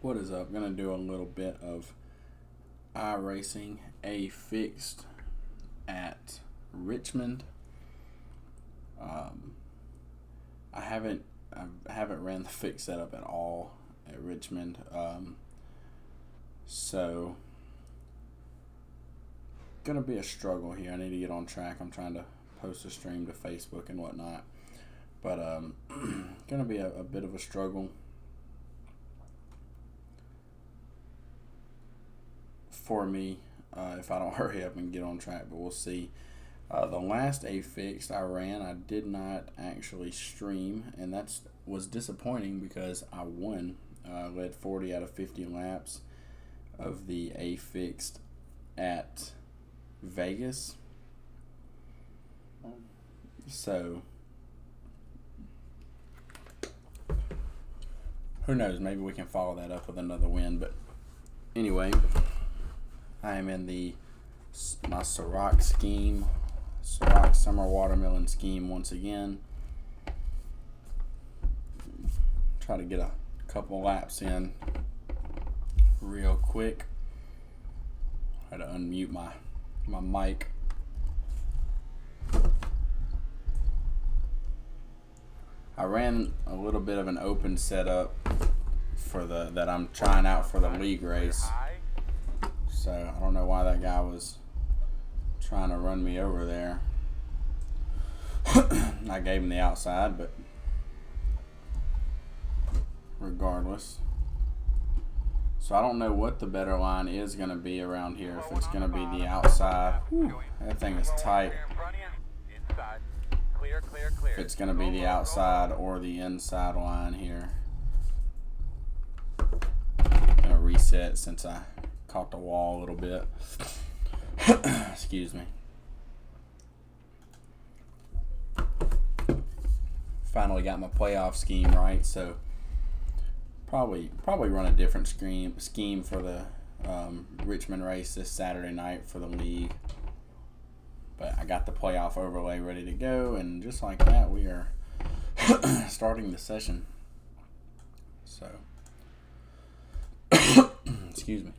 What is up? Gonna do a little bit of iRacing, a fixed at Richmond. Um, I haven't ran the fixed setup at all at Richmond. So gonna be a struggle here. I need to get on track. I'm trying to post a stream to Facebook and whatnot, but gonna be a bit of a struggle for me if I don't hurry up and get on track, but we'll see. The last A fixed I ran, I did not actually stream, and that was disappointing because I won. Led 40 out of 50 laps of the A fixed at Vegas. So who knows? Maybe we can follow that up with another win. But anyway, I am in my Ciroc scheme, Ciroc Summer Watermelon scheme once again. Try to get a couple laps in real quick. I had to unmute my mic. I ran a little bit of an open setup that I'm trying out for the league race. So I don't know why that guy was trying to run me over there. I gave him the outside, but regardless. So I don't know what the better line is going to be around here. If it's going to be the outside. Whew, that thing is tight. If it's going to be the outside or the inside line here. I'm going to reset since I caught the wall a little bit. Excuse me. Finally got my playoff scheme right, so probably run a different scheme for the Richmond race this Saturday night for the league. But I got the playoff overlay ready to go, and just like that, we are starting the session. So, excuse me.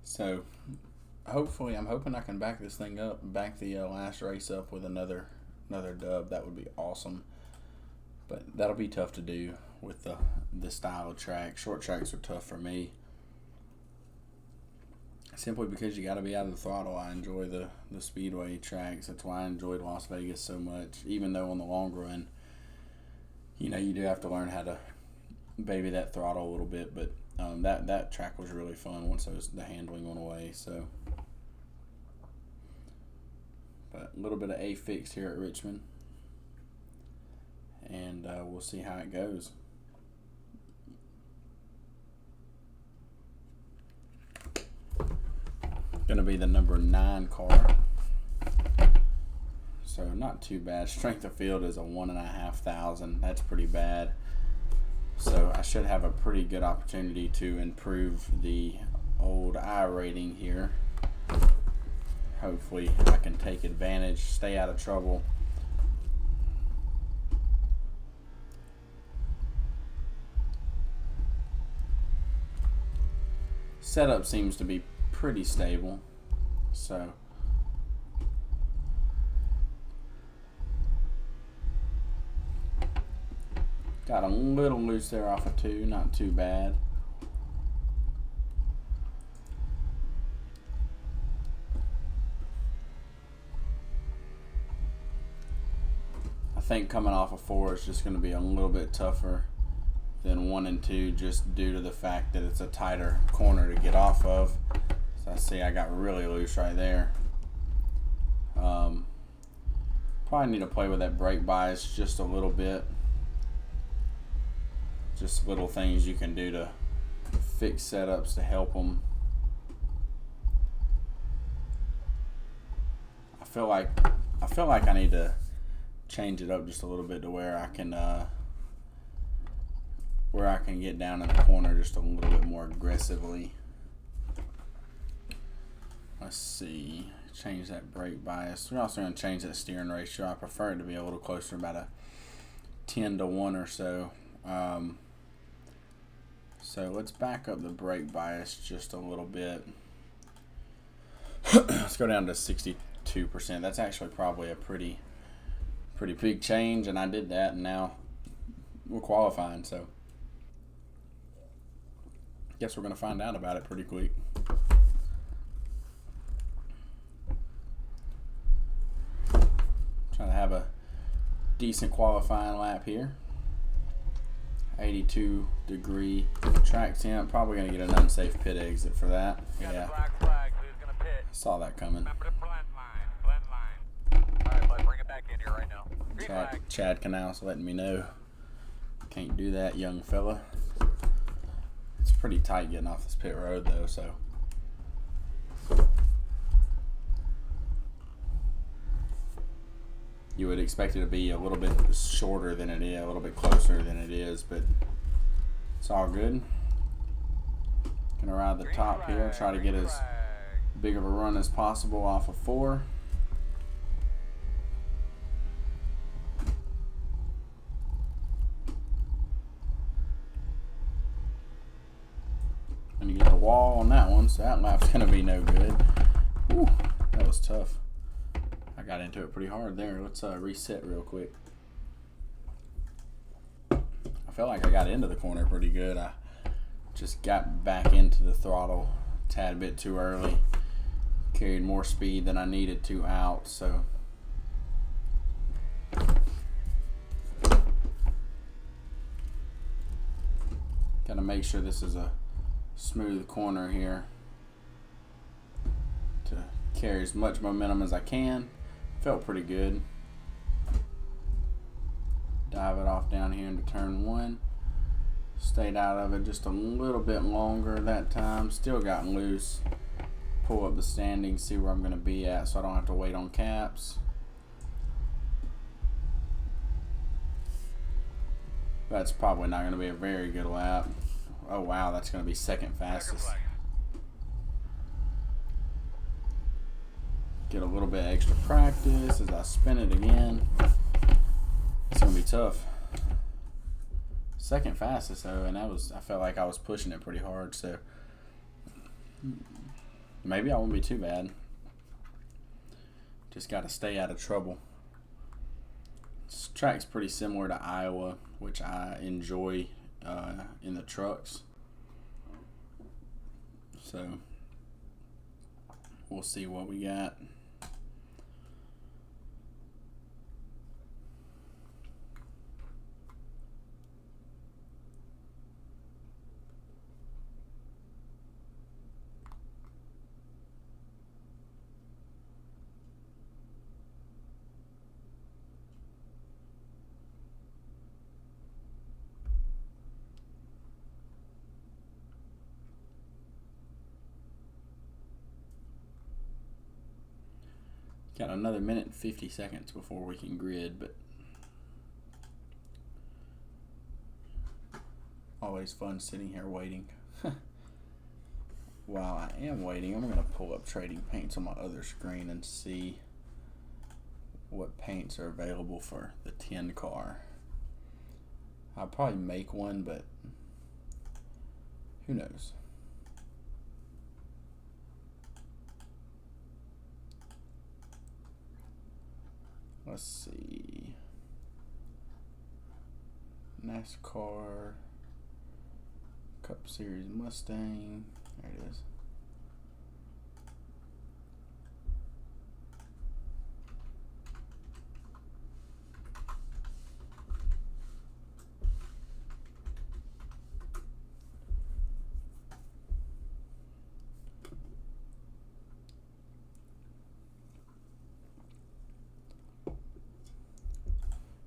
So, I'm hoping I can back this thing up, back the last race up with another dub. That would be awesome. But that'll be tough to do with the style of track. Short tracks are tough for me, simply because you got to be out of the throttle. I enjoy the speedway tracks. That's why I enjoyed Las Vegas so much. Even though on the long run, you do have to learn how to baby that throttle a little bit, but that track was really fun once the handling went away. So, but a little bit of A fixed here at Richmond, and we'll see how it goes. Gonna be the number 9 car, so not too bad. Strength of field is a 1,500. That's pretty bad. So I should have a pretty good opportunity to improve the old I rating here. Hopefully I can take advantage, stay out of trouble. Setup seems to be pretty stable. So got a little loose there off of 2, not too bad. I think coming off of 4 is just going to be a little bit tougher than 1 and 2, just due to the fact that it's a tighter corner to get off of. So I see I got really loose right there. Probably need to play with that brake bias just a little bit. Just little things you can do to fix setups to help them. feel like I need to change it up just a little bit to where I can get down in the corner just a little bit more aggressively. Let's see. Change that brake bias. We're also going to change that steering ratio. I prefer it to be a little closer, about a 10-to-1 or so. So let's back up the brake bias just a little bit. Let's go down to 62%. That's actually probably a pretty big change, and I did that, and now we're qualifying. So guess we're going to find out about it pretty quick. Trying to have a decent qualifying lap here. 82-degree track temp. Probably going to get an unsafe pit exit for that. Yeah. Saw that coming. Alright, bud, bring it back in here right now. Chad Canals letting me know. Can't do that, young fella. It's pretty tight getting off this pit road, though, so. You would expect it to be a little bit shorter than it is, a little bit closer than it is, but it's all good. Gonna ride the top here, try to get as big of a run as possible off of 4. And you get the wall on that one, so that lap's gonna be no good. Whew, that was tough. I got into it pretty hard there. Let's reset real quick. I feel like I got into the corner pretty good. I just got back into the throttle a tad bit too early. Carried more speed than I needed to out, so. Gotta make sure this is a smooth corner here to carry as much momentum as I can. Felt pretty good. Dive it off down here into turn 1. Stayed out of it just a little bit longer that time. Still got loose. Pull up the standings, see where I'm going to be at so I don't have to wait on caps. That's probably not going to be a very good lap. Oh wow, that's going to be second fastest. Get a little bit extra practice as I spin it again. It's going to be tough. Second fastest though, and I felt like I was pushing it pretty hard, so maybe I won't be too bad. Just got to stay out of trouble. This track's pretty similar to Iowa, which I enjoy in the trucks. So we'll see what we got. Got another minute and 50 seconds before we can grid, but always fun sitting here waiting. While I am waiting, I'm going to pull up trading paints on my other screen and see what paints are available for the 10 car. I'll probably make one, but who knows? Let's see. NASCAR Cup Series Mustang. There it is.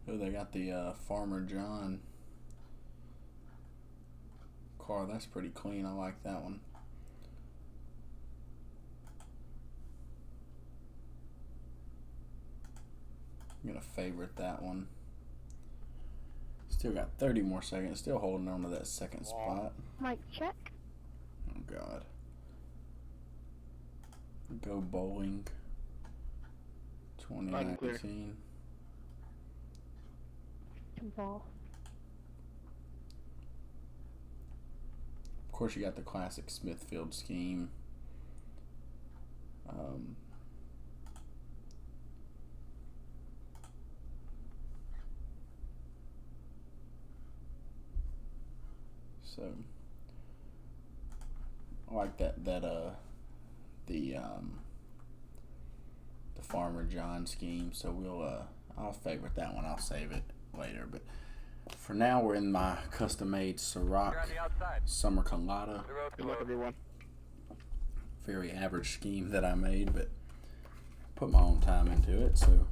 Oh, they got the Farmer John car. That's pretty clean. I like that one. I'm going to favorite that one. Still got 30 more seconds. Still holding on to that second spot. Mic check. Oh, God. Go bowling. 2019. Ball. Of course, you got the classic Smithfield scheme. So I like the Farmer John scheme. So I'll favorite that one. I'll save it later. But for now, we're in my custom-made Ciroc Summer Colada. Good luck, everyone. Very average scheme that I made, but put my own time into it, so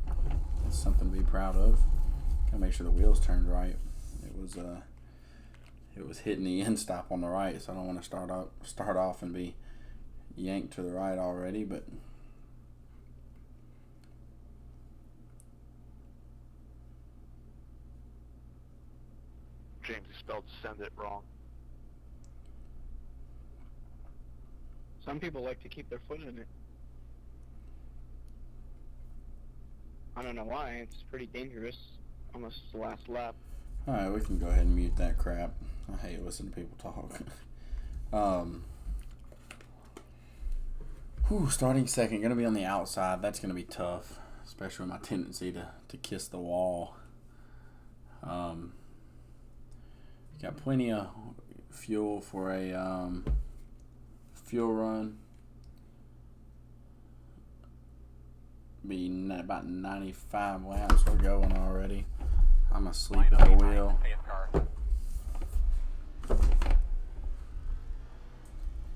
it's something to be proud of. Gotta make sure the wheels turned right. It was hitting the end stop on the right, so I don't want to start off and be yanked to the right already, but James, you spelled send it wrong. Some people like to keep their foot in it. I don't know why. It's pretty dangerous. Almost the last lap. alright, we can go ahead and mute that crap. I hate listening to people talk. Starting second, gonna be on the outside. That's gonna be tough, especially with my tendency to kiss the wall. Got plenty of fuel for a fuel run. Be about 95 laps. We're going already. I'm asleep at the wheel.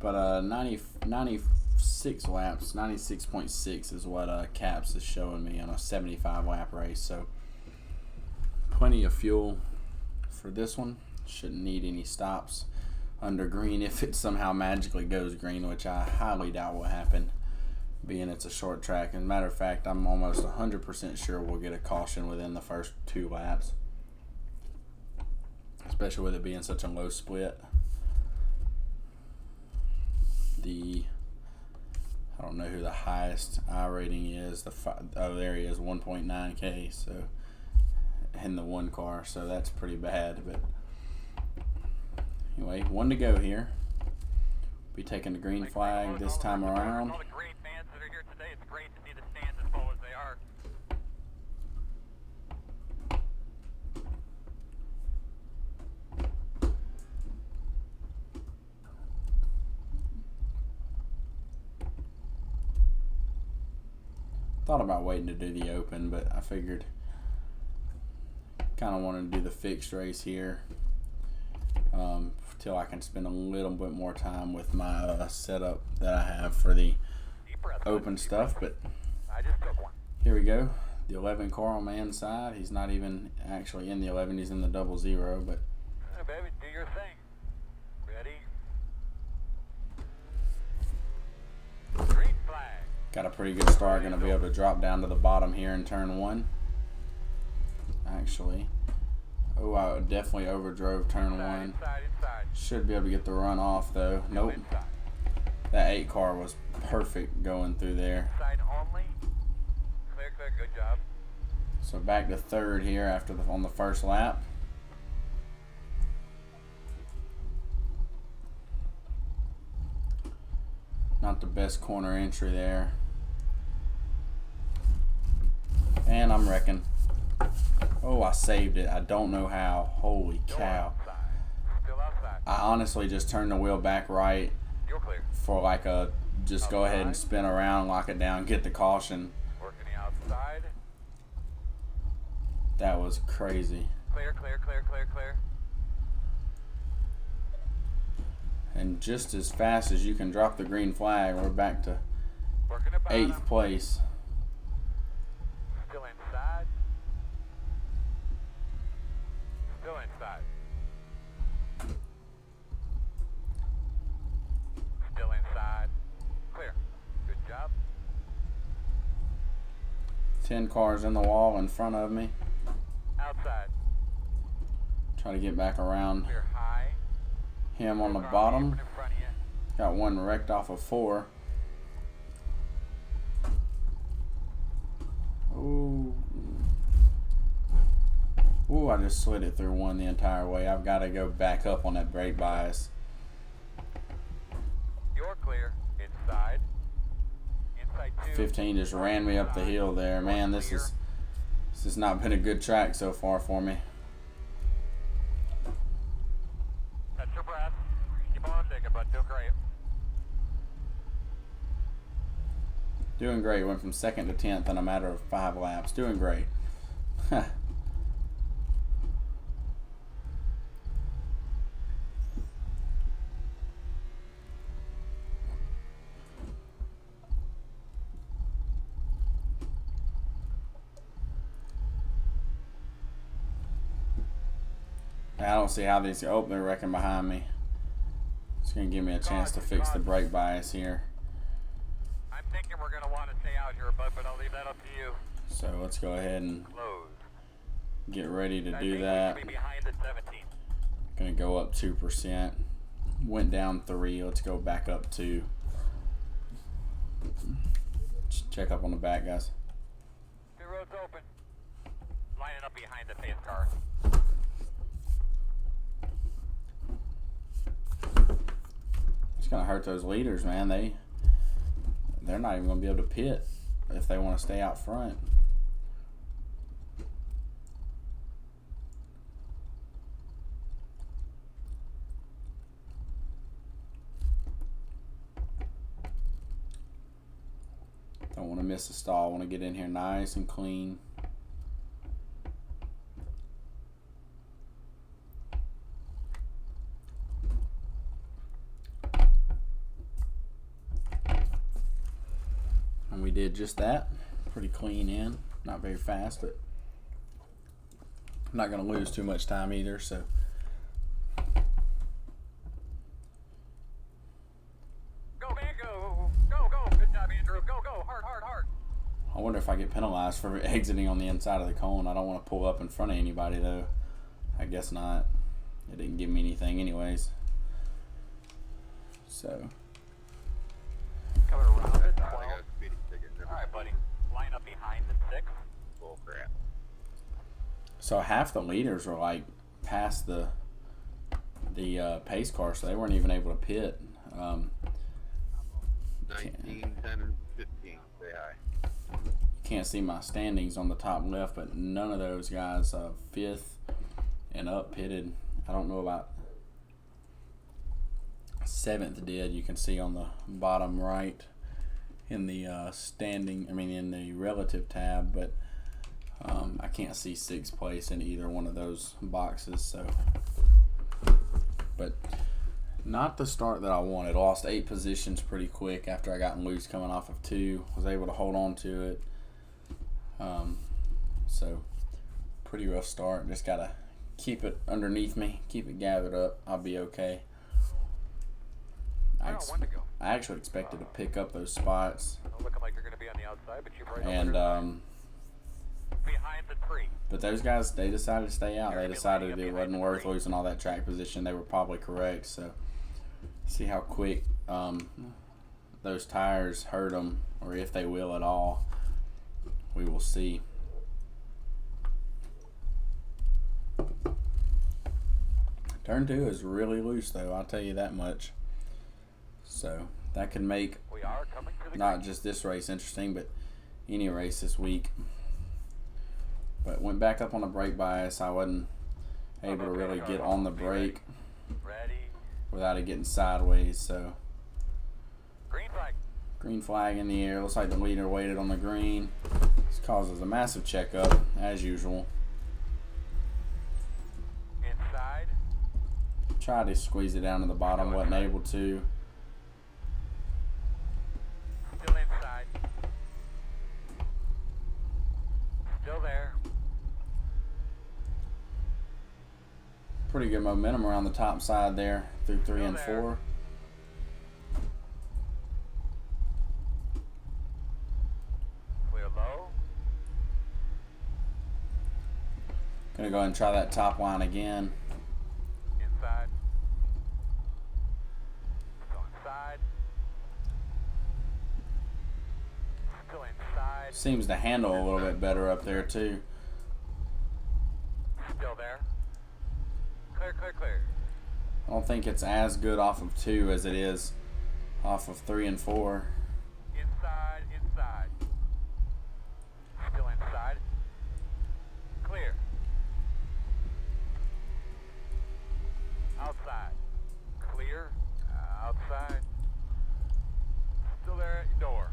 But 96 laps, 96.6 is what Caps is showing me on a 75 lap race. So plenty of fuel for this one. Shouldn't need any stops under green if it somehow magically goes green, which I highly doubt will happen, being it's a short track. As a matter of fact, I'm almost 100% sure we'll get a caution within the first 2 laps, especially with it being such a low split. I don't know who the highest iRating is. There he is, 1.9K. So in the one car, so that's pretty bad. But anyway, 1 to go here. Be taking the green flag this time around. All the great fans that are here today, it's great to see the stands as full as they are. Thought about waiting to do the open, but I figured kind of wanted to do the fixed race here till I can spend a little bit more time with my setup that I have for the open stuff. But I just took one. here we go. The 11 car on my inside. He's not even actually in the 11. He's in the 00. But Hey, baby, do your thing. Ready? Green flag. got a pretty good start. Going to be able to drop down to the bottom here in turn 1. Actually. Oh, I definitely overdrove turn 1. Inside. Should be able to get the run off though. Nope. Inside. That 8 car was perfect going through there. Inside only. Clear, good job. So back to third here after on the first lap. Not the best corner entry there. And I'm wrecking. Oh, I saved it. I don't know how. Holy cow. Still outside. I honestly just turned the wheel back right You're clear. for like a just go ahead and spin around, lock it down, get the caution. Working the outside. That was crazy. Clear. And just as fast as you can drop the green flag, we're back to Working the bottom. 8th place. Still inside. Still inside. Still inside. Clear. Good job. 10 cars in the wall in front of me. Outside. Try to get back around Clear high. him on the Car bottom. in front of you. Got one wrecked off of 4. Ooh. Ooh, I just slid it through one the entire way. I've got to go back up on that brake bias. You're clear. Inside. Inside 2. 15 just ran me up the hill there. Man, this has not been a good track so far for me. Catch your breath. Keep on digging, bud. Doing great. Doing great. Went from 2nd to 10th in a matter of 5 laps. Doing great. I don't see how these. Oh, they're wrecking behind me. It's going to give me a chance to fix the brake bias here. I'm thinking we're going to want to stay out here, bud, but I'll leave that up to you. So let's go ahead and Close. get ready to I do think that. we should be behind at 17. Going to go up 2%. Went down 3. Let's go back up 2. Just check up on the back, guys. 2 roads open. Lining up behind the pace car. It's going to hurt those leaders, man. They're not even going to be able to pit if they want to stay out front. Don't want to miss a stall. I want to get in here nice and clean. And we did just that. Pretty clean in. Not very fast, but I'm not going to lose too much time either, so. Go, man, go. Go, go. Good job, Andrew. Go, go. Hard, hard, hard. I wonder if I get penalized for exiting on the inside of the cone. I don't want to pull up in front of anybody, though. I guess not. It didn't give me anything anyways. So. Coming around it. 12. Alright, buddy. Line up behind at 6. Bull crap. So half the leaders were like past the pace car, so they weren't even able to pit. 19, 10, and 15. Say hi. Can't see my standings on the top left, but none of those guys 5th and up pitted. I don't know about 7th did. You can see on the bottom right in the in the relative tab, but I can't see 6th place in either one of those boxes. So, but not the start that I wanted. Lost 8 positions pretty quick after I got loose coming off of 2. Was able to hold on to it. So pretty rough start. Just gotta keep it underneath me, keep it gathered up. I'll be okay. I actually expected to pick up those spots. Looking like you're going to be on the outside, but you've right And behind the tree. but those guys, they decided to stay out. They decided it wasn't worth losing all that track position. They were probably correct. So see how quick those tires hurt them, or if they will at all. We will see. Turn 2 is really loose, though. I'll tell you that much. So that could make We are coming to the not just this race interesting, but any race this week. But went back up on the brake bias. I wasn't able to really get on the brake Ready. without it getting sideways. So Green flag. green flag in the air. Looks like the leader waited on the green. This causes a massive checkup, as usual. Inside. Tried to squeeze it down to the bottom, wasn't able to. Still inside. Still there. Pretty good momentum around the top side there through 3 and 4. Clear low. Gonna go ahead and try that top line again. Inside. Still inside. Still inside. Seems to handle a little bit better up there too. Still there. Clear, clear, clear. I don't think it's as good off of 2 as it is off of 3 and 4. Inside, inside. Still inside. Clear. Outside. Clear. Outside. Still there at your door.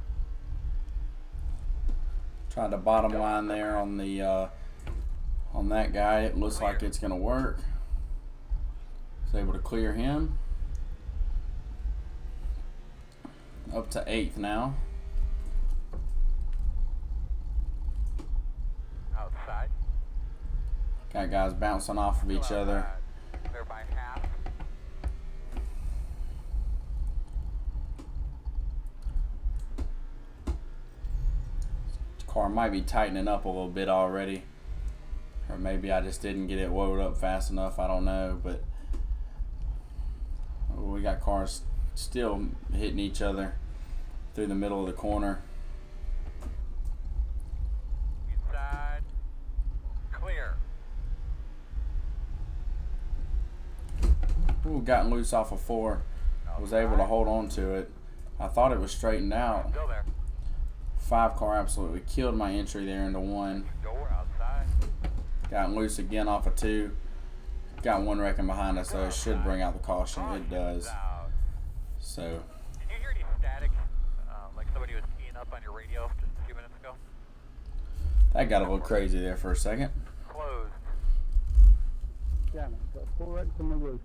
Tried the bottom line there on the on that guy. It looks like it's gonna work. Was able to clear him. Up to 8th now. Outside. Got guys bouncing off of each other. Clear by half. Car might be tightening up a little bit already. Or maybe I just didn't get it wound up fast enough. I don't know. But we got cars still hitting each other through the middle of the corner. Inside. Clear. Ooh, gotten loose off of 4. Was able to hold on to it. I thought it was straightened out. Still there. 5 car absolutely killed my entry there into 1. Door outside. Gotten loose again off of 2. Got 1 wrecking behind us, so it should bring out the caution. It does. Out. So Did you hear any static? Like somebody was keying up on your radio just a few minutes ago? that got a little crazy there for a second. Closed. Yeah, man, got 4 wrecks on the roof.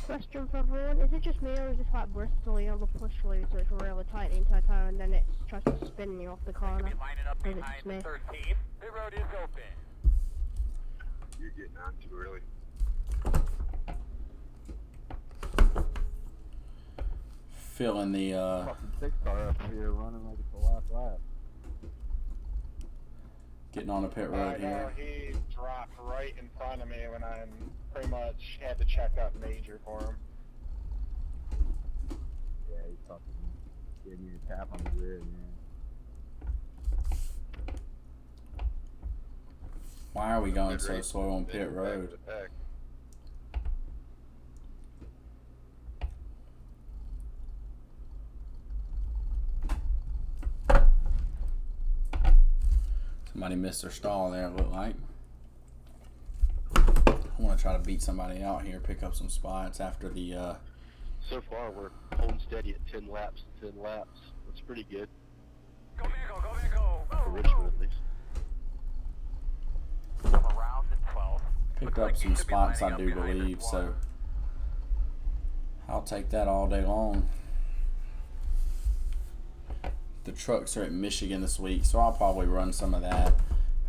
Question for everyone, is it just me or is this like bristly on the push loop so it's really tight the entire time and then it tries to spin you off the corner? Be lining up Or is it behind just the me? 13th. The road is open. You're getting on too early. Filling the Fucking 6 car up here running like it's the last lap. getting on the pit road No, here. he dropped right in front of me when I pretty much had to check up major for him. Yeah, he's fucking getting you a tap on the rear, man. Why are we going so slow on pit road? Somebody missed their stall there, it looked like. I want to try to beat somebody out here, pick up some spots after the So far, we're holding steady at 10 laps. 10 laps. That's pretty good Go vehicle, go vehicle. for Richmond, at least. I'm around at 12. picked up some spots, I do believe, so I'll take that all day long. The trucks are at Michigan this week, so I'll probably run some of that.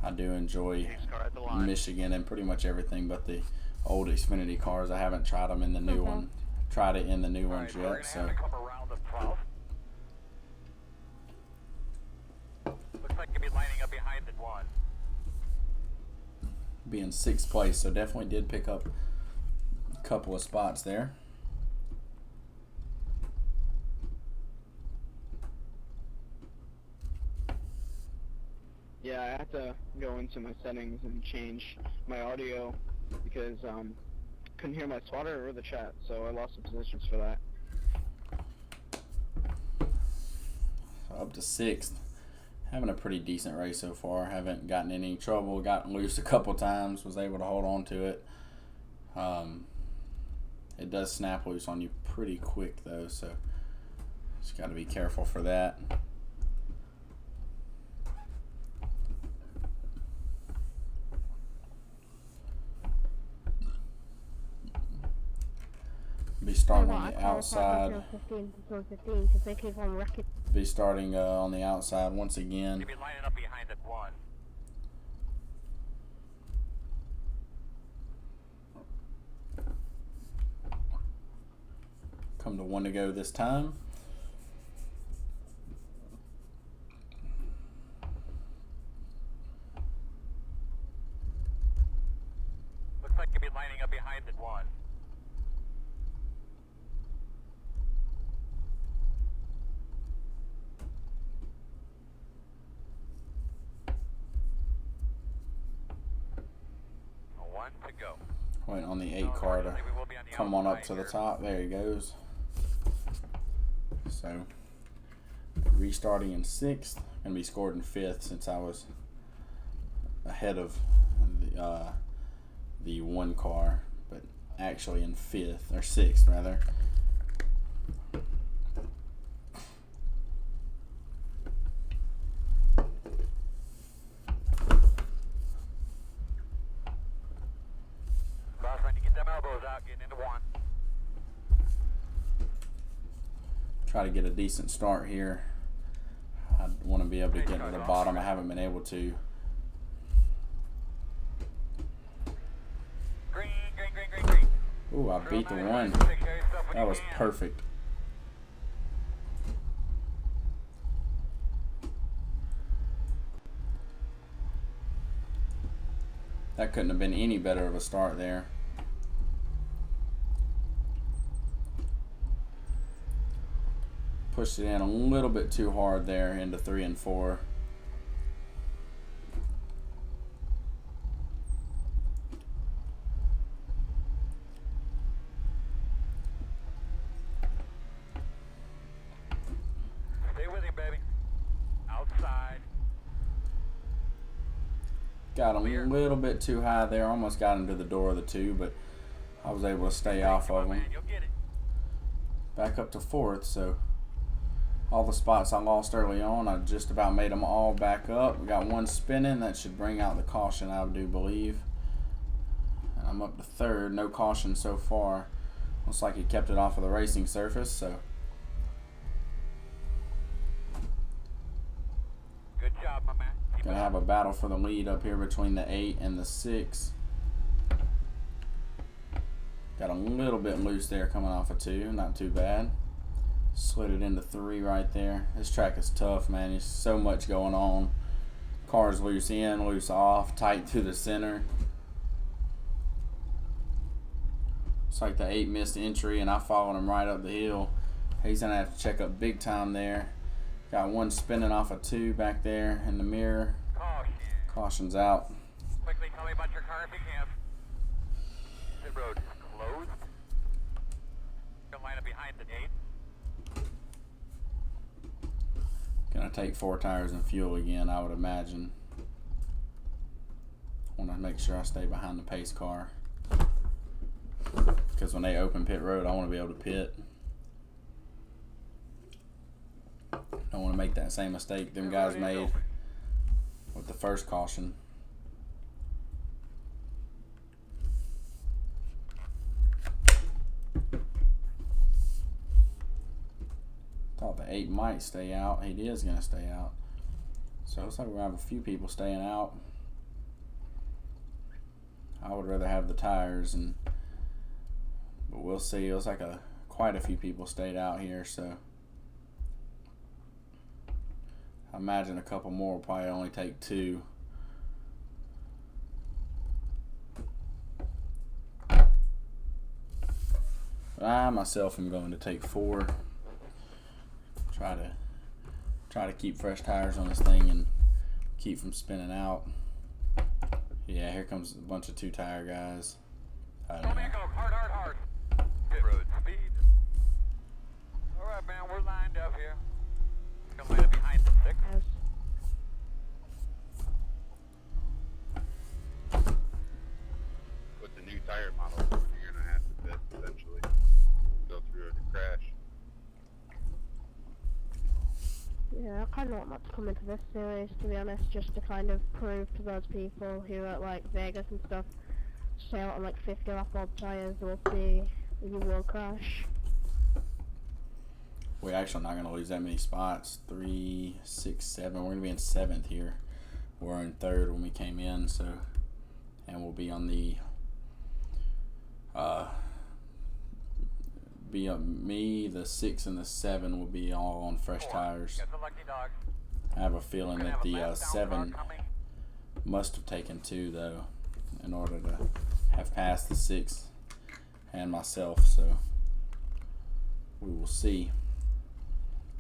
I do enjoy Next car at the line. Michigan and pretty much everything but the old Xfinity cars. I haven't tried them in the new one. Tried it in the new ones We're yet, gonna so have to come around at 12. Looks like you'll be lining up behind at 1. be in 6th place, so definitely did pick up a couple of spots there. Yeah, I have to go into my settings and change my audio because couldn't hear my spotter or the chat, so I lost some positions for that. Up to 6th. Having a pretty decent race so far. Haven't gotten in any trouble. Gotten loose a couple times. Was able to hold on to it. It does snap loose on you pretty quick though, so just got to be careful for that. Be starting on the outside. 15 because they keep on wrecking. Be starting on the outside once again. You'll be lining up behind at 1. Come to 1 to go this time. lining up behind the one. One to go. Waiting on the 8 car to come on up to the top. There he goes. So, restarting in 6th. Going to be scored in 5th since I was ahead of the 1 car, but actually in 5th, or 6th rather. Try to get a decent start here. I want to be able to get to the bottom. I haven't been able to. Ooh, I beat the 1. That was perfect. That couldn't have been any better of a start there. Pushed it in a little bit too hard there into 3 and 4. Stay with him, baby. Outside. Got him a little bit too high there. Almost got him to the door of the 2, but I was able to stay off of him. Back up to 4th, so all the spots I lost early on, I just about made them all back up. We got 1 spinning. That should bring out the caution, I do believe. And I'm up to 3rd. No caution so far. Looks like he kept it off of the racing surface, so. Good job, my man. Gonna have a battle for the lead up here between the 8 and the 6. Got a little bit loose there coming off of 2. Not too bad. Slid it into 3 right there. This track is tough, man. There's so much going on. Cars loose in, loose off, tight to the center. It's like the 8 missed entry, and I followed him right up the hill. He's going to have to check up big time there. Got 1 spinning off of 2 back there in the mirror. Caution's out. Quickly tell me about your car if you can. The road is closed. You'll line up behind the 8. Gonna take 4 tires and fuel again, I would imagine. Want to make sure I stay behind the pace car, because when they open pit road, I want to be able to pit. Don't want to make that same mistake them guys made with the first caution. Thought the 8 might stay out. He is going to stay out. So it looks like we're going to have a few people staying out. I would rather have the tires, but we'll see. It looks like quite a few people stayed out here, so I imagine a couple more will probably only take 2. But I myself am going to take 4. Try to keep fresh tires on this thing and keep from spinning out. Yeah, here comes a bunch of 2 tire guys. I don't know. Hard. Pit road speed. All right, man, we're lined up here. Come line up behind the 6. With the new tire model, you're gonna have to pit eventually. Go through a crash. Yeah, I kind of want that to come into this series, to be honest, just to kind of prove to those people who are at like Vegas and stuff, stay out on like 50 lap old tires, we'll see if you will crash. We're actually not going to lose that many spots. 3, 6, 7. We're going to be in 7th here. We were in 3rd when we came in, so, and we'll be on the me, the 6 and the 7 will be all on fresh tires. I have a feeling that the 7 must have taken 2 though, in order to have passed the 6 and myself, so we will see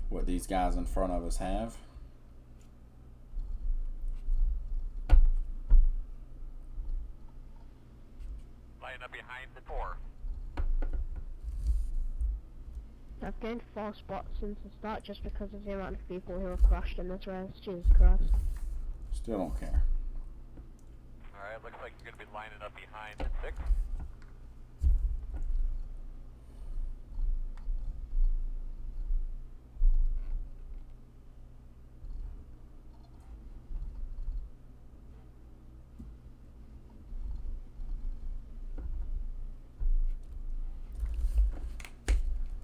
what these guys in front of us have. Line up behind the 4. I've gained 4 spots since the start just because of the amount of people who have crashed in this race. Jesus Christ. Still don't care. Alright, looks like you're going to be lining up behind the 6.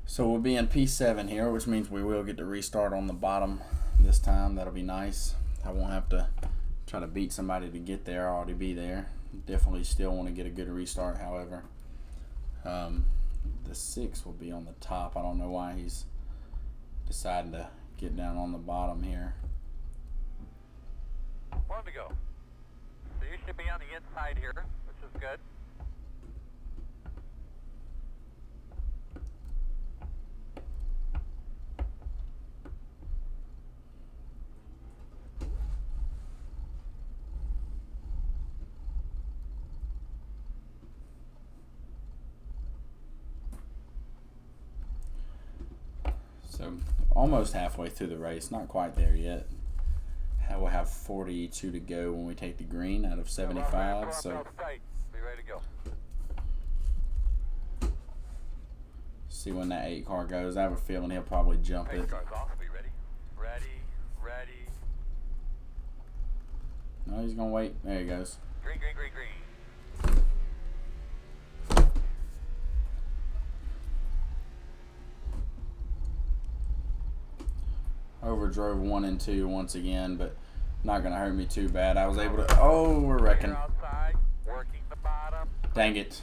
So we'll be in P7 here, which means we will get to restart on the bottom this time. That'll be nice. I won't have to try to beat somebody to get there. I'll already be there. Definitely still want to get a good restart, however. The 6 will be on the top. I don't know why he's deciding to get down on the bottom here. 1 to go. So you should be on the inside here, which is good. So almost halfway through the race, not quite there yet. We'll have 42 to go when we take the green out of 75. So be ready to go. see when that 8 car goes. I have a feeling he'll probably jump 8 it. cars off. Be ready. Ready. No, he's gonna wait. There he goes. Green. Overdrove 1 and 2 once again, but not gonna hurt me too bad. I was able to. Oh, we're wrecking. Outside, working the bottom. Dang it.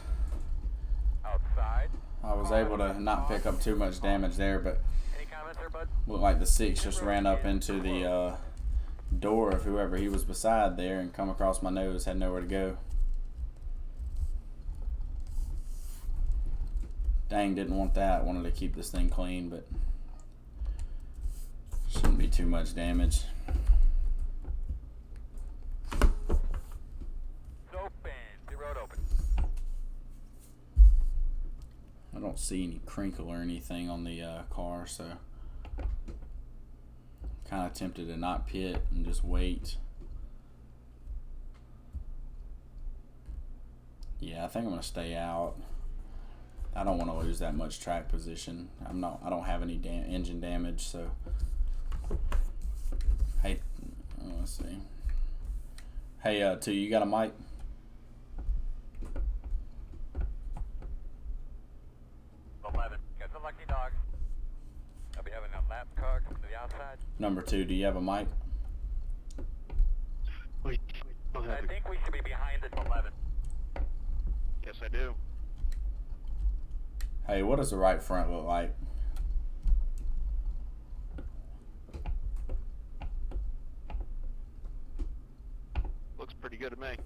Outside. I was able to not pick up too much damage there, but Any comments there, bud? looked like the 6 just ran up into the door of whoever he was beside there and come across my nose. Had nowhere to go. Dang, didn't want that. Wanted to keep this thing clean, but shouldn't be too much damage. It's open. The road open. I don't see any crinkle or anything on the car, so kind of tempted to not pit and just wait. Yeah, I think I'm gonna stay out. I don't want to lose that much track position. I don't have any engine damage, so. Hey, let's see. Hey, 2, you got a mic? got the lucky dog. I'll be having a lap car come to the outside. Number 2, do you have a mic? Wait, I think we should be behind the 11. yes, I do. Hey, what does the right front look like? Looks pretty good to me.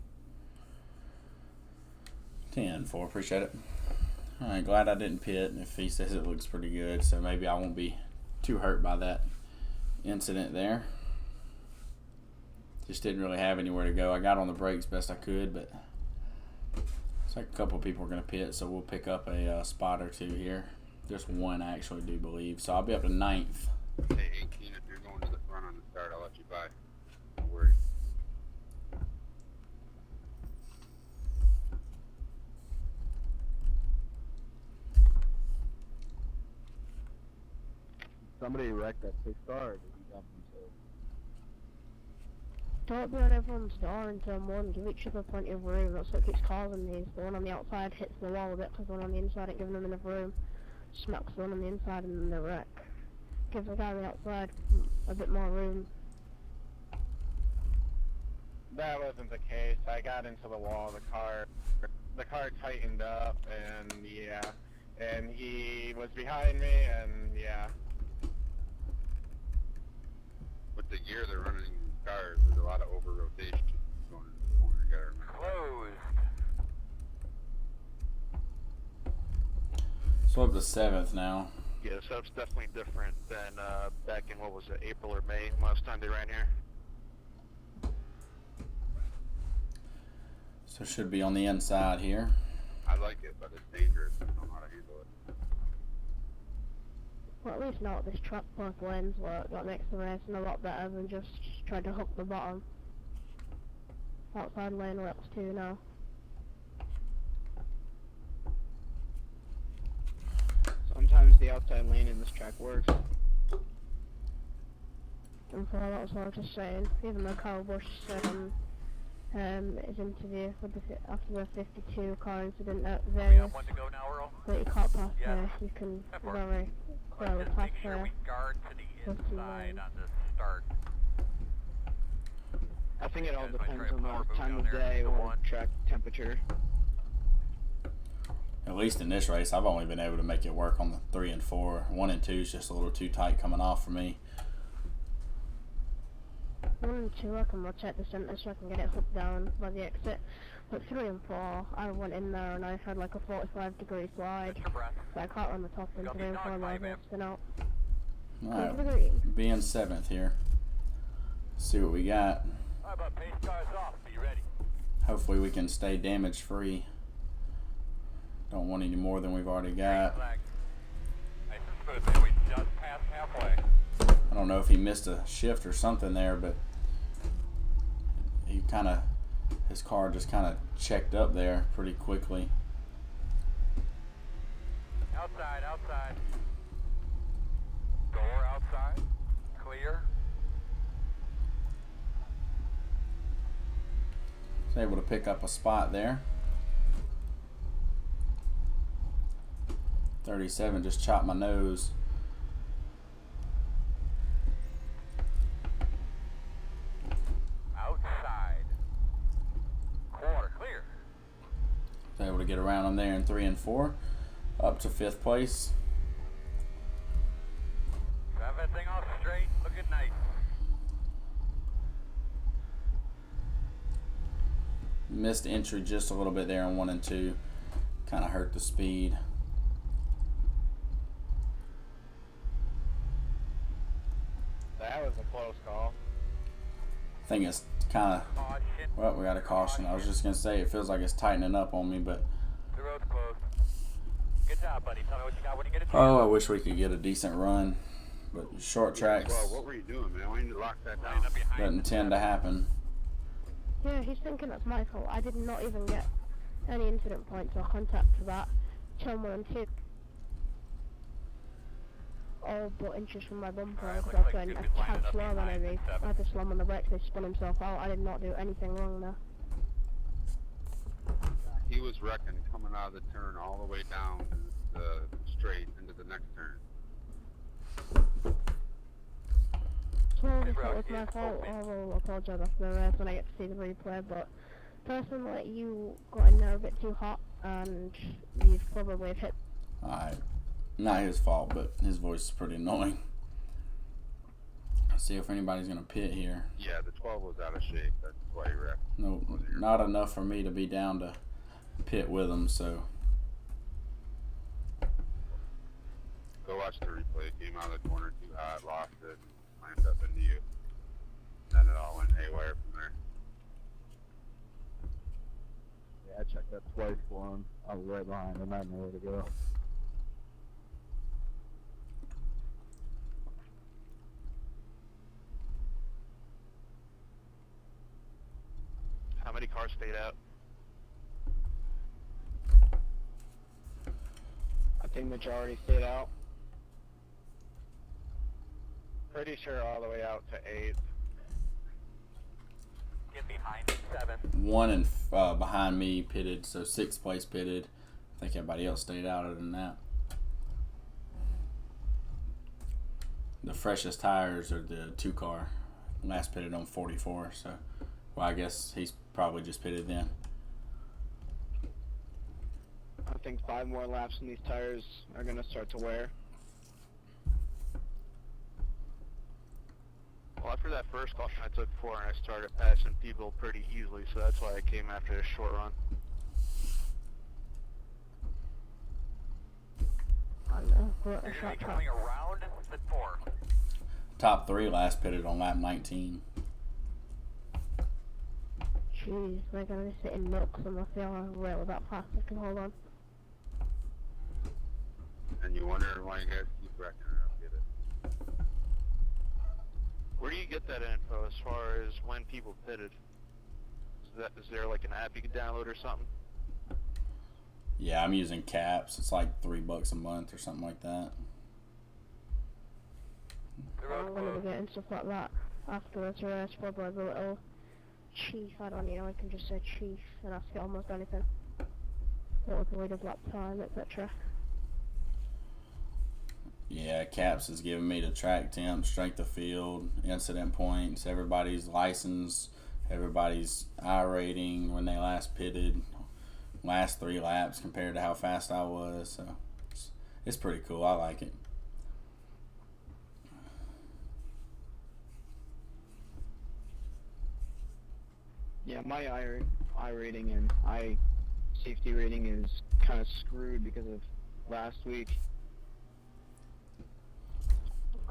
10-4, appreciate it. Alright, glad I didn't pit if he says it looks pretty good, so maybe I won't be too hurt by that incident there. Just didn't really have anywhere to go. I got on the brakes best I could, but looks like a couple people are going to pit, so we'll pick up a spot or 2 here. Just 1, I actually do believe. So I'll be up to 9th. Hey, 18, if you're going to the front on the start, I'll let you by. No worries. Somebody wrecked that 6 car, or did he jump himself? Don't be on everyone's door in turn 1. Give each other plenty of room. That's what keeps causing these. The one on the outside hits the wall a bit because the one on the inside ain't giving them enough room. Smacks the one on the inside and then they wreck. Give the guy on the outside a bit more room. That wasn't the case. I got into the wall. The car tightened up, and yeah, and he was behind me, and yeah. With the gear they're running in these cars, there's a lot of over rotation going into the corner. You gotta remember. Closed. Flip to 7th now. Yeah, so that's definitely different than back in, what was it, April or May, last time they ran here. So should be on the inside here. I like it, but it's dangerous. I don't know how to handle it. Well, at least now this track both lanes work. That makes the racing a lot better than just trying to hook the bottom. Outside lane works too now. Sometimes the outside lane in this track works. And so that's what I was just saying. Even though Kyle Busch said on his interview with after the 52 car incident at We Vegas have one to go now, Earl. that you can't pass Yes. there, you can That works. very clearly Just pass make sure there. we guard to the with some inside lines. on this start. I think it all Guys might depends try a on power the move time down of there, day the or one. track temperature. At least in this race, I've only been able to make it work on the 3 and 4. 1 and 2 is just a little too tight coming off for me. 1 and 2 I can rotate the centre so I can get it hooked down by the exit. But 3 and 4, I went in there and I had like a 45-degree slide. Catch your breath. So I can't run the top in Got 3 and me 4 dog miles fight, and spin out. All Go to the right, green. being 7th here. See what we got. How about pace cars off? Be ready. Hopefully we can stay damage free. Don't want any more than we've already got. Flag. Nice and smooth there. We just passed halfway. I don't know if he missed a shift or something there, but he his car just kind of checked up there pretty quickly. Outside, outside. Door outside. Clear. Was able to pick up a spot there. 37 just chopped my nose. Outside. Quarter clear. Was able to get around him there in 3 and 4. Up to 5th place. Drive that thing off straight. Looking nice. Missed entry just a little bit there in 1 and 2. Kind of hurt the speed. That was a close call. I think it's kind of, Caution. well, we got a caution. I was just going to say it feels like it's tightening up on me, but The road's closed. Good job, buddy. Tell me what you got when you get a chance. oh, I wish we could get a decent run. But short tracks Well, what were you doing, man? Why didn't you lock that Line down? up behind doesn't tend to happen. Yeah, he's thinking that's my fault. I did not even get any incident points or contact for that. Chelmer and Tip. All but inches from my bumper Alright, because looks I was like going Tip a is lining tad up slower than I behind did. the I had to slam on the brakes, they spun himself out. I did not do anything wrong there. He was wrecking coming out of the turn all the way down the straight into the next turn. So Hey, if bro, it was my it's fault, open. I will apologise after the race when I get to see the replay, but personally you got in there a bit too hot and you've probably hit. Alright. Not his fault, but his voice is pretty annoying. See if anybody's going to pit here. Yeah, the 12 was out of shape. That's why he wrecked. No, not enough for me to be down to pit with him, so Go watch the replay. Came out of the corner too hot, lost it, slammed up into you. Then it all went haywire from there. Yeah, I checked that twice for him. I was right behind him. I had nowhere to go. How many cars stayed out? I think majority stayed out. Pretty sure all the way out to 8th. Get behind 7. 1 and behind me pitted, so 6th place pitted. I think everybody else stayed out other than that. The freshest tires are the 2 car. Last pitted on 44, so well, I guess he's probably just pitted then. I think 5 more laps and these tires are going to start to wear. Well, after that first caution, I took 4 and I started passing people pretty easily, so that's why I came after a short run. on a You're going short to be track. coming around the 4. Top 3 last pitted on lap 19. Jeez, we're gonna be sitting nuts on the field rail that fast I can hold on. And you wonder why you guys keep wrecking it. I don't get it. Where do you get that info as far as when people pitted? Is there like an app you can download or something? Yeah, I'm using Caps. It's like $3 a month or something like that. The I'm road gonna be closed. getting stuff like that after this race, probably a little chief, I don't know, I can just say chief and ask it almost anything. What was the lead of lap time, etc. Yeah, Caps is giving me the track temp, strength of field, incident points, everybody's license, everybody's iRating when they last pitted, last 3 laps compared to how fast I was. So it's pretty cool. I like it. Yeah, my I rating and I safety rating is kind of screwed because of last week.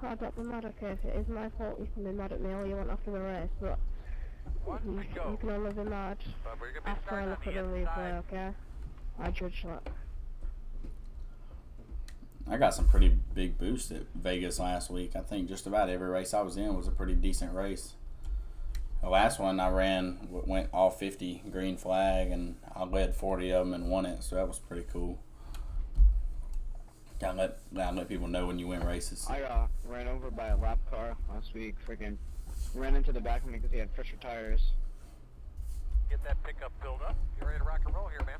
I don't be mad, okay, if it is my fault you can be mad at me all you want after the race, but One to you go. can only be mad But we're going to be after I starting on look the at the replay, inside. okay? I judge that. I got some pretty big boosts at Vegas last week. I think just about every race I was in was a pretty decent race. The last one I ran went all 50 green flag, and I led 40 of them and won it, so that was pretty cool. Gotta let people know when you win races. I got ran over by a lap car last week. Freaking ran into the back of me because he had fresher tires. Get that pickup filled up. You're ready to rock and roll here, man.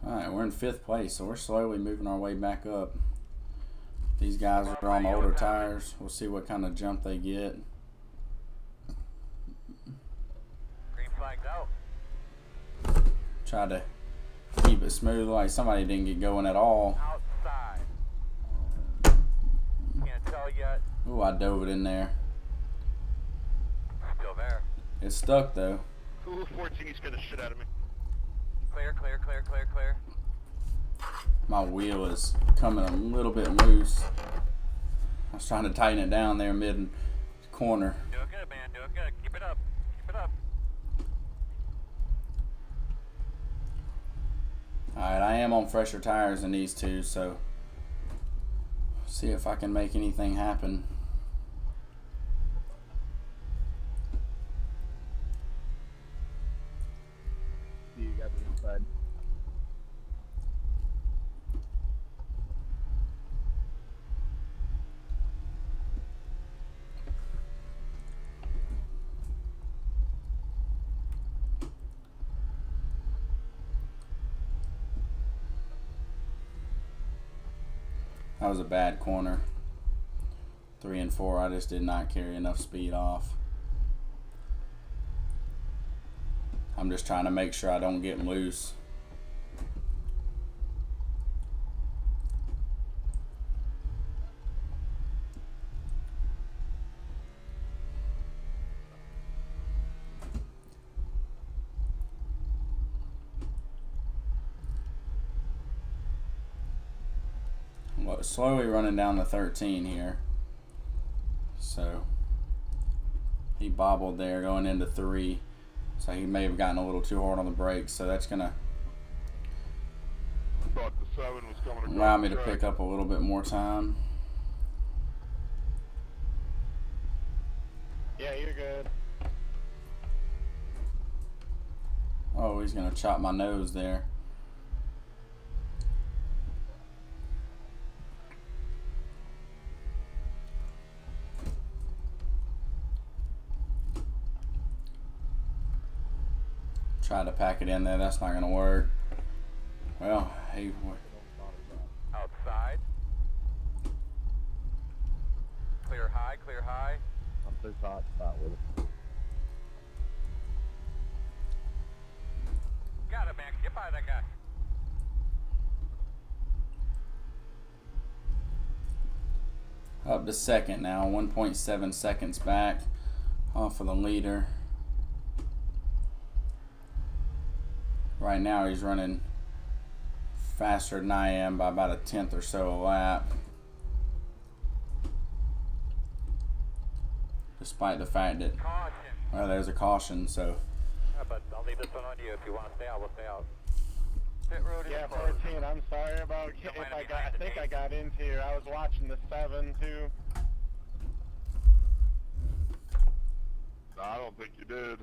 Alright, we're in 5th place, so we're slowly moving our way back up. These guys are on older tires. We'll see what kind of jump they get. Green flagged out. Try to keep it smooth like somebody didn't get going at all. Outside. Can't tell yet. Ooh, I dove it in there. Still there. It's stuck though. Ooh, 14, he scared the shit out of me. Clear, clear, clear, clear, clear. My wheel is coming a little bit loose. I was trying to tighten it down there mid corner. Doing good, man. Doing good. Keep it up. Keep it up. Alright, I am on fresher tires than these two, so see if I can make anything happen. You got the inside. That was a bad corner. 3 and 4, I just did not carry enough speed off. I'm just trying to make sure I don't get loose. Well, slowly running down to 13 here. So he bobbled there going into 3. So he may have gotten a little too hard on the brakes. So that's going to Thought the 7 was coming across allow me the to track. pick up a little bit more time. Yeah, you're good. Oh, he's going to chop my nose there. Try to pack it in there. That's not going to work. Well, he Outside. Clear high, clear high. I'm so hot spot with it. Got it, man. Get by that guy. up to second now, 1.7 seconds back off of the leader. Right now he's running faster than I am by about a tenth or so a lap. Despite the fact that, Caution. well, there's a caution, so. But I'll leave this one on you. If you want to stay out, we'll stay out. Pit road is Yeah, closed. 14. I'm sorry about if I got. I think I got into you. I was watching the 7 too. No, I don't think you did.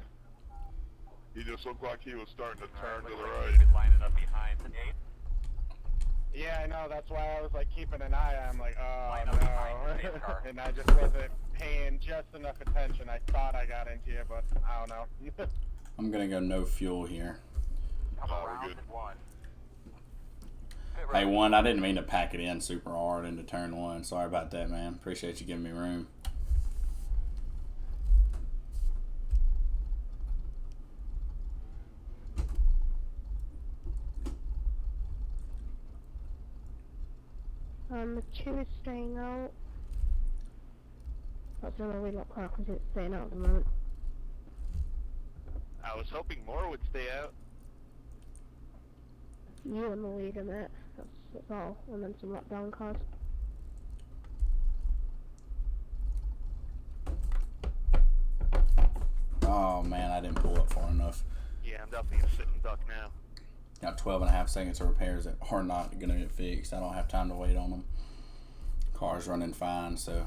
He just looked like he was starting to turn to the Looks like right. you've been lining up behind the gate. Yeah, I know. That's why I was like keeping an eye on. I'm like, oh Line up behind the no, same car. and I just wasn't paying just enough attention. I thought I got into you, but I don't know. I'm gonna go no fuel here. Come Oh, we're around good. at 1. Pit Hey, road. one, I didn't mean to pack it in super hard into turn 1. Sorry about that, man. Appreciate you giving me room. The 2 is staying out. That's the only lot car because it's staying out at the moment. I was hoping more would stay out. You in the lead in it. That's all. And then some lockdown cars. Oh, man, I didn't pull up far enough. Yeah, I'm definitely gonna sit and duck now. Got 12 and a half seconds of repairs that are not going to get fixed. I don't have time to wait on them. Car's running fine, so.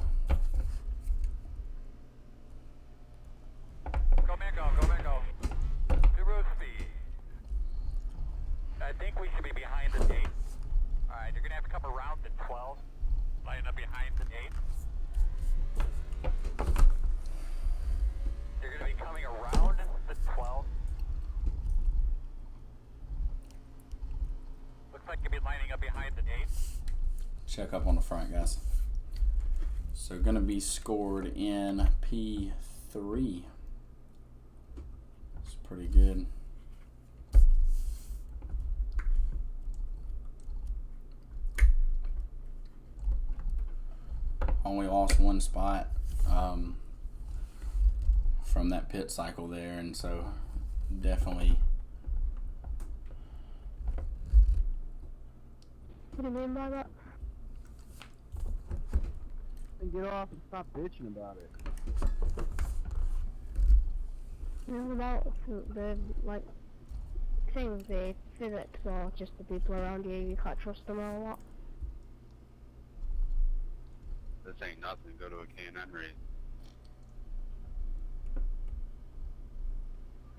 Go man, go. Go man, go. Pit road speed. I think we should be behind the gate. Alright, you're going to have to come around to 12. Line up behind the gate. You're going to be coming around the 12. Looks like you'll be lining up behind the gate. Check up on the front, guys. So going to be scored in P3. It's pretty good. Only lost 1 spot from that pit cycle there, and so definitely. What do you mean by that? And get off and stop bitching about it. You know about the, like, things, the physics or just the people around you, you can't trust them or what? This ain't nothing. Go to a K&N race.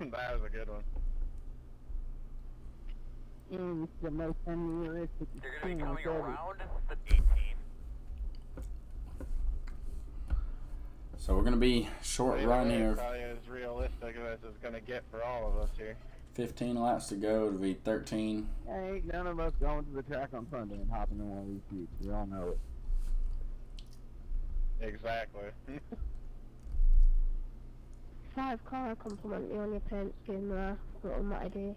That was a good one. And it's the most unrealistic You're going to be thing coming ever. around the 18. So we're going to be short Either run way, here. Probably as realistic as it's gonna get for all of us here. 15 laps to go. It'll be 13. Ain't none of us going to the track on Sunday and hopping in one of these jeeps. We all know it. Exactly. 5 car compliment you on your paint scheme there, little Matty D.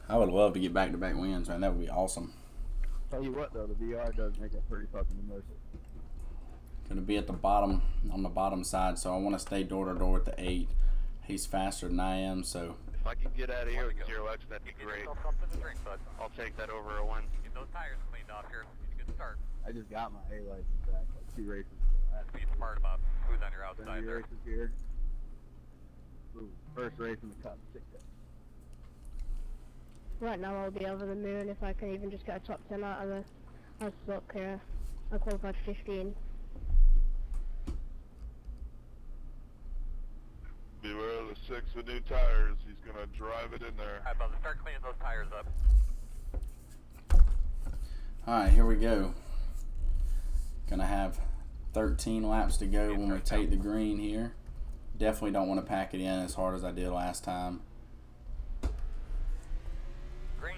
I would love to get back-to-back wins, man. That would be awesome. Tell you what though, the VR does make it pretty fucking immersive. Going to be at the bottom, on the bottom side, so I want to stay door-to-door with the 8. He's faster than I am, so If I can get out of here with 0x, that'd be Get great. yourself something to drink, bud. I'll take that over a 1. Get those tires cleaned off here. Get a good start. I just got my A license back like 2 races ago. That's Be smart about who's on your been outside any there. races here. Ooh, first race in the cup, 6 days. Right now I'll be over the moon if I can even just get a top 10 out of the... I suck here. I qualified 15. Beware of the 6 with new tires. He's gonna drive it in there. Alright, bud, start cleaning those tires up. Alright, here we go. Gonna have 13 laps to go when we take the green here. Definitely don't want to pack it in as hard as I did last time. Green.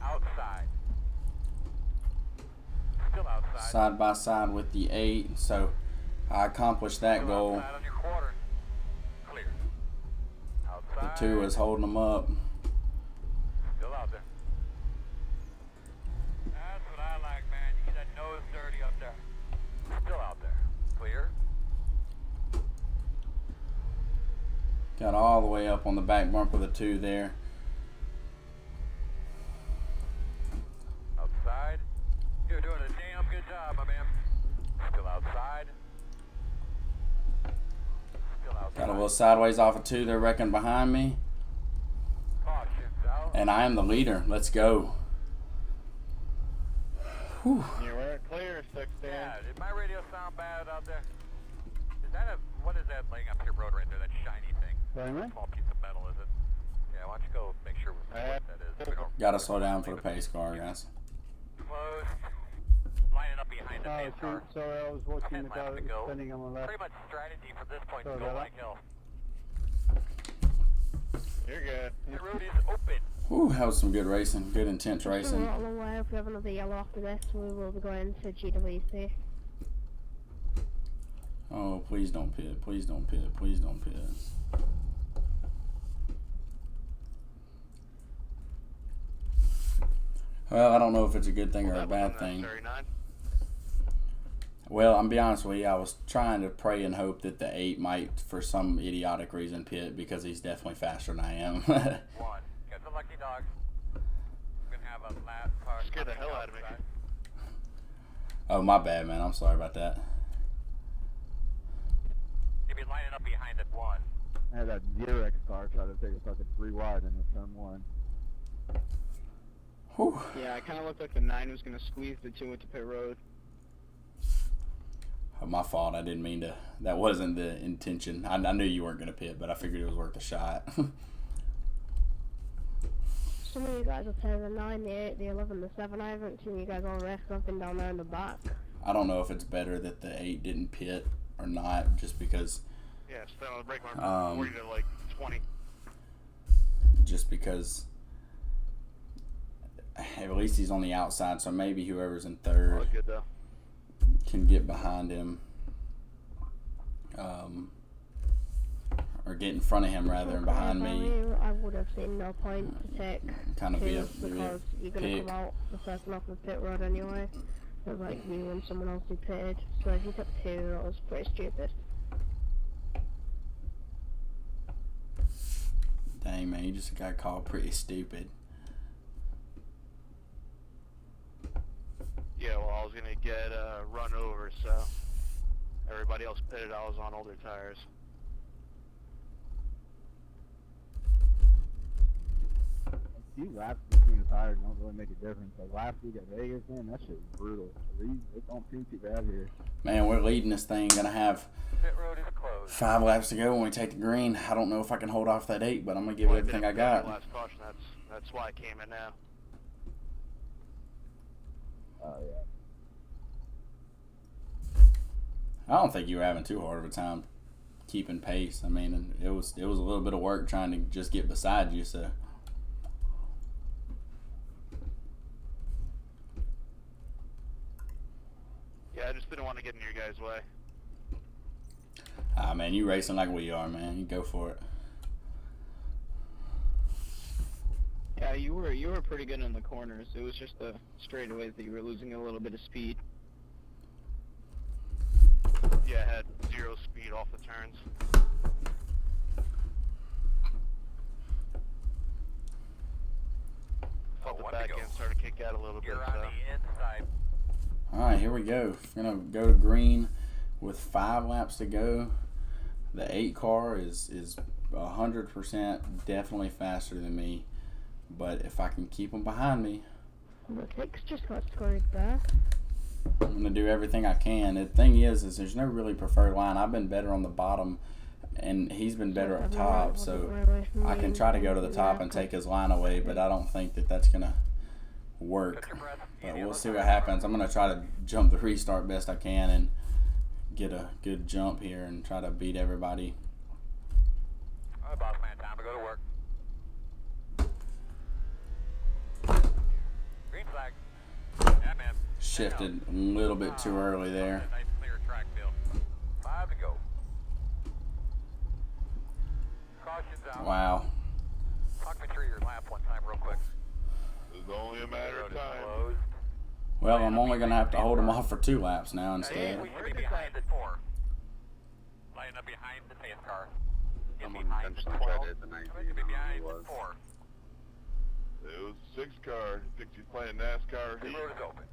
Outside. Still outside. Side by side with the 8, so I accomplished that Still goal. outside on your quarter. Clear. The 2 is holding them up. Still out there. That's what I like, man. You get that nose dirty up there. Still out there. Clear. Got all the way up on the back bumper of the 2 there. Outside. You're doing a damn good job, my man. Still outside. Still outside. Got a little sideways off of 2. They're wrecking behind me. Caution's out. And I am the leader. Let's go. Whew. You weren't clear, 16. Yeah, did my radio sound bad out there? Is that a, what is that laying up your road right there, that shiny thing? Sorry, man? Small piece of metal, is it? Yeah, why don't you go make sure what that is? We don't Gotta slow down for the pace car, guys. close. Lining up behind the main car. Sorry, I was Go watching ahead, the guy lap that to go. was spinning on the left. Pretty much strategy from this point Sorry to go about like hell. You're good. The road is open. Whew, that was some good racing. Good intense So we're racing. on the way. If we have another yellow after this, we will be going to GWC. Oh, please don't pit. Please don't pit. Please don't pit. Well, I don't know if it's a good thing or a bad thing. 39. Well, I'm be honest with you. I was trying to pray and hope that the 8 might, for some idiotic reason, pit because he's definitely faster than I am. 1. Get the lucky dog. We're gonna have a lap car. Scared the hell out of me. outside. Oh, my bad, man. I'm sorry about that. You'll be lining up behind at 1. I had that Xerox car try to take a fucking 3 wide in the turn 1. Whew. Yeah, it kind of looked like the 9 was going to squeeze the 2 into pit road. Oh, my fault. I didn't mean to. That wasn't the intention. I knew you weren't going to pit, but I figured it was worth a shot. Some of you guys will say the 9, the 8, the 11, the 7. I haven't seen you guys all wreck something down there in the back. I don't know if it's better that the 8 didn't pit or not, just because Yeah, stay on the brake line. 40 to like 20. At least he's on the outside, so maybe whoever's in All third good though. can get behind him, or get in front of him rather than behind me. I would have seen no point to take Kind of be 2 a because you're going to pick. come out the first one off the pit road anyway. So like you and someone else who pitted. So if you took 2, that was pretty stupid. Dang, man, you just got called pretty stupid. Yeah, well, I was gonna get run over, so everybody else pitted. I was on older tires. Few laps between the tires don't really make a difference. Like last week at Vegas, man, that shit was brutal. It don't seem too bad here. Man, we're leading this thing. Gonna have Pit road is closed. 5 laps to go when we take the green. I don't know if I can hold off that 8, but I'm gonna give it Well, everything I didn't pit got. Last caution. That's why I came in now. Oh yeah. I don't think you were having too hard of a time keeping pace. I mean, it was a little bit of work trying to just get beside you. So Yeah, I just didn't want to get in your guys' way. man, you racing like we are, man. You go for it. Yeah, you were pretty good in the corners. It was just the straightaways that you were losing a little bit of speed. Yeah, I had 0 speed off the turns. Felt the one to back go. end started to kick out a little bit. You're on So. the inside. All right, here we go. We're gonna go to green with 5 laps to go. The 8 car is 100% definitely faster than me, but if I can keep them behind me, The 6 just got scored there. I'm gonna do everything I can. The thing is there's no really preferred line. I've been better on the bottom, and he's been better up top. So I can try to go to the top and take his line away, but I don't think that that's gonna work. But we'll see what happens. I'm gonna try to jump the restart best I can and get a good jump here and try to beat everybody. All right, boss man, time to go to work. Green flag. Yeah, man. Shifted a little bit too early there. Nice clear track field. 5 to go. cautions out. Wow. Talk me through your lap one time real quick. It's only a matter Road of is time. closed. Well, I'm only gonna have to hold them off for 2 laps now Hey, instead. we should be behind the 4. Line up behind the 10th car. Get Someone behind the intentionally tried 12. to hit the 19. Come in to be I don't behind know who the it 4. It was 6 car. He thinks he's playing NASCAR. The road is open.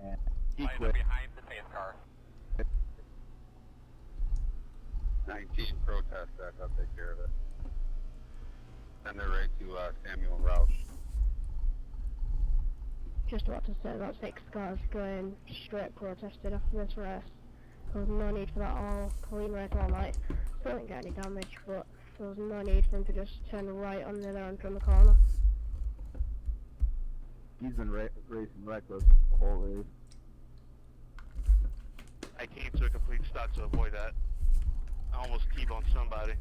And he Line up quit. behind the 10th car. 19 protest that. I'll take care of it. Send it right to Samuel Roush. Just about to say that 6 cars going straight protested after this race. There was no need for that all clean race all night. Still didn't get any damage, but there was no need for him to just turn right on the other end from the corner. He's been racing reckless the whole race. I came to a complete stop to avoid that. I almost T-boned somebody.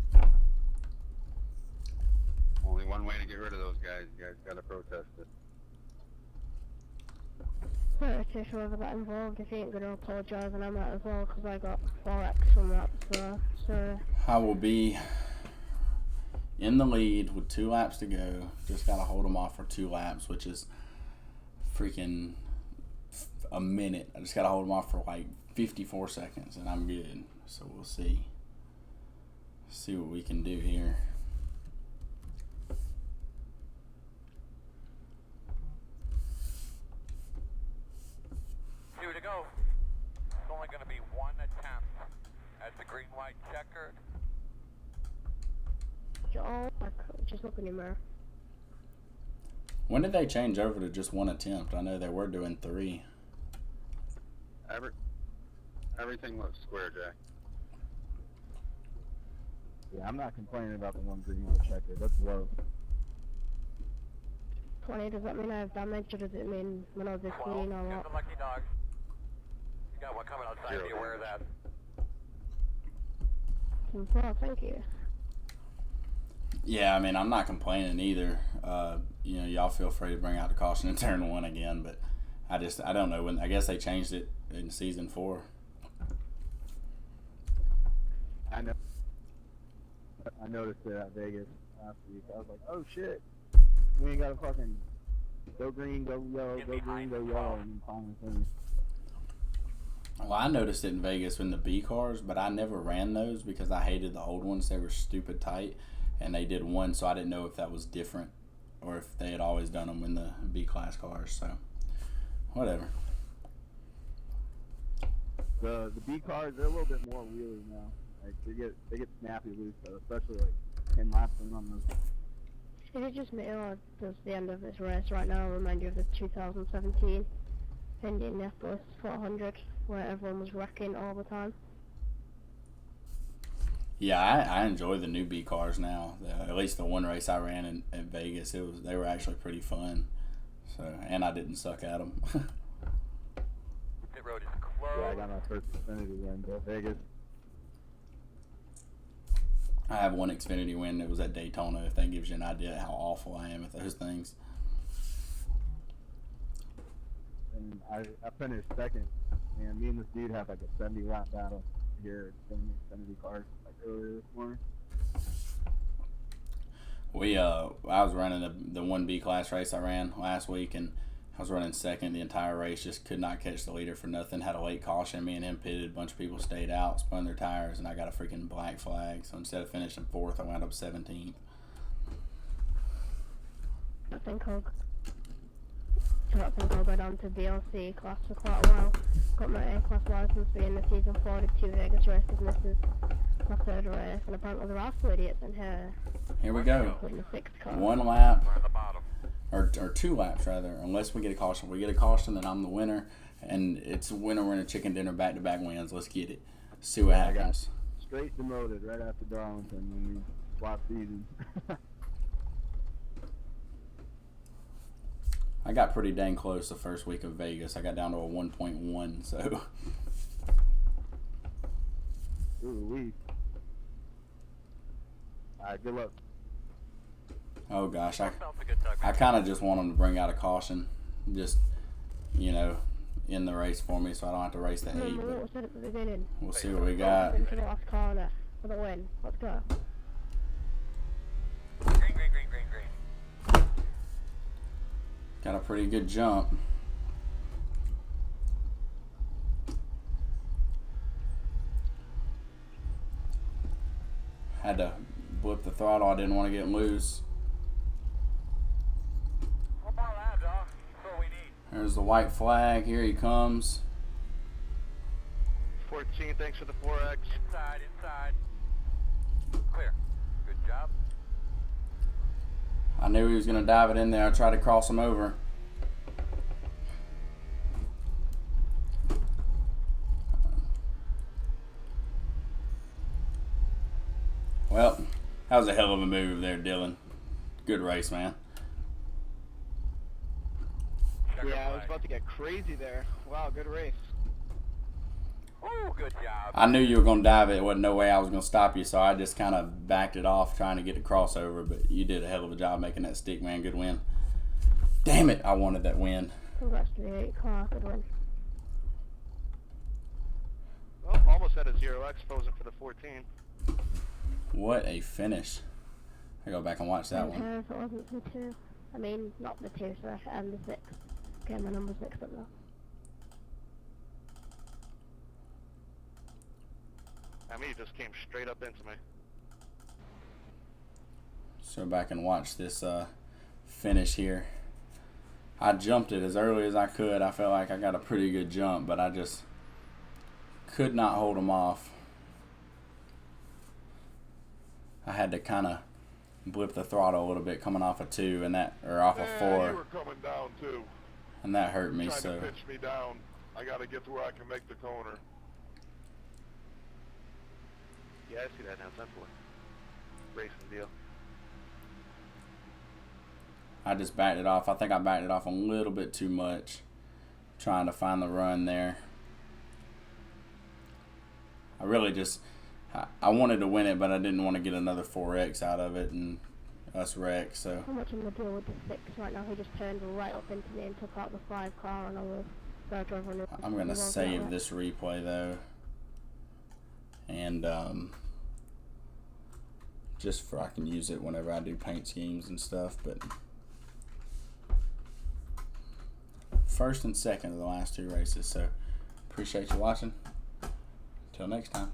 Only one way to get rid of those guys. You guys gotta protest it. Sorry to whoever got involved. If he ain't gonna apologise, and I'm out as well, because I got 4x from that, so I will be in the lead with 2 laps to go. Just gotta hold them off for 2 laps, which is freaking a minute. I just gotta hold them off for like 54 seconds, and I'm good. So we'll see. See what we can do here. 2 to go. It's only going to be 1 attempt at the green white checkered. just look in your mirror. When did they change over to just 1 attempt? I know they were doing 3. Everything looks square, Jack. Yeah, I'm not complaining about the one green light checker. That's low. 20, does that mean I have damage, or does it mean when I was this 12, clean or here's what? the lucky dog. You got one coming outside, Zero be aware of that. Well, thank you. Yeah, I mean, I'm not complaining either. You know, y'all feel free to bring out the caution in turn 1 again, but I don't know when. I guess they changed it in season 4. I noticed it at Vegas last week. I was like, oh shit, we ain't got to fucking go green, go yellow, go green, go yellow, and then finally finish. Well, I noticed it in Vegas in the B cars, but I never ran those because I hated the old ones. They were stupid tight, and they did 1, so I didn't know if that was different or if they had always done them in the B class cars. So, whatever. The B cars, they're a little bit more wheelie now. Like they get snappy loose though, especially like 10 laps in on those. Is it just me, or does the end of this race right now remind you of the 2017 Indianapolis 400, where everyone was wrecking all the time? Yeah, I enjoy the new B cars now. At least the one race I ran in Vegas, they were actually pretty fun. So, and I didn't suck at them. Pit road is closed. Yeah, I got my first Xfinity win at Vegas. I have one Xfinity win that was at Daytona, if that gives you an idea how awful I am at those things. And I finished second, and me and this dude had like a 70 lap battle here at Xfinity cars like earlier this morning. I was running the 1B class race I ran last week, and I was running second the entire race, just could not catch the leader for nothing, had a late caution, me and him pitted, a bunch of people stayed out, spun their tires, and I got a freaking black flag, so instead of finishing 4th, I wound up 17th. I think I'll go down to DLC class for quite a while. Got my A-class license being the season 4, did 2 Vegas races, and this is my 3rd race, and apparently there are 2 idiots in here. Here we go. Including the 6th car. 1 lap, We're on the bottom. or 2 laps rather, unless we get a caution. If we get a caution, then I'm the winner, and it's a winner, winner, chicken dinner, back-to-back wins. Let's get it. See what happens. Straight demoted right after Darlington when we swapped seasons. I got pretty dang close the first week of Vegas. I got down to a 1.1, so. Ooh, we. Alright, good luck. Oh gosh, Sounds a good tug, I man. kind of just want them to bring out a caution, just, you know, in the race for me, so I don't have to race the 8. Remember what But was said at the beginning? we'll see what we got. Into the last corner for the win. Let's go. Got a pretty good jump. Had to blip the throttle. I didn't want to get loose. One more lap, dog. That's what we need. There's the white flag. Here he comes. 14, thanks for the 4X. Inside. Clear. Good job. I knew he was going to dive it in there. I tried to cross him over. Well, that was a hell of a move there, Dylan. Good race, man. Yeah, I was about to get crazy there. Wow, good race. Oh, good job. I knew you were going to dive it. There wasn't no way I was going to stop you, so I just kind of backed it off trying to get the crossover, but you did a hell of a job making that stick, man. Good win. Damn it, I wanted that win. Congrats to the 8 car, good win. Well, almost had a 0X posing for the 14. What a finish. I go back and watch that Wouldn't one. care if it wasn't the 2. I mean, not the 2, sorry, and the 6. Okay, my number's mixed up now. I mean, he just came straight up into me. So back and watch this finish here. I jumped it as early as I could. I felt like I got a pretty good jump, but I just could not hold him off. I had to kind of blip the throttle a little bit coming off a 2 and that, or off a 4. You were coming down too. And that hurt me. Trying So to pitch me down. I got to get to where I can make the corner. Yeah, I see that now, definitely. Racing deal. I just backed it off. I think I backed it off a little bit too much, trying to find the run there. I really just, I wanted to win it, but I didn't want to get another 4X out of it and us wreck. So How much am I deal with the 6 right now? He just turned right up into me and took out the 5 car and I was back over and I'm gonna save this replay though, and just for I can use it whenever I do paint schemes and stuff. But first and second of the last 2 races. So appreciate you watching. Till next time.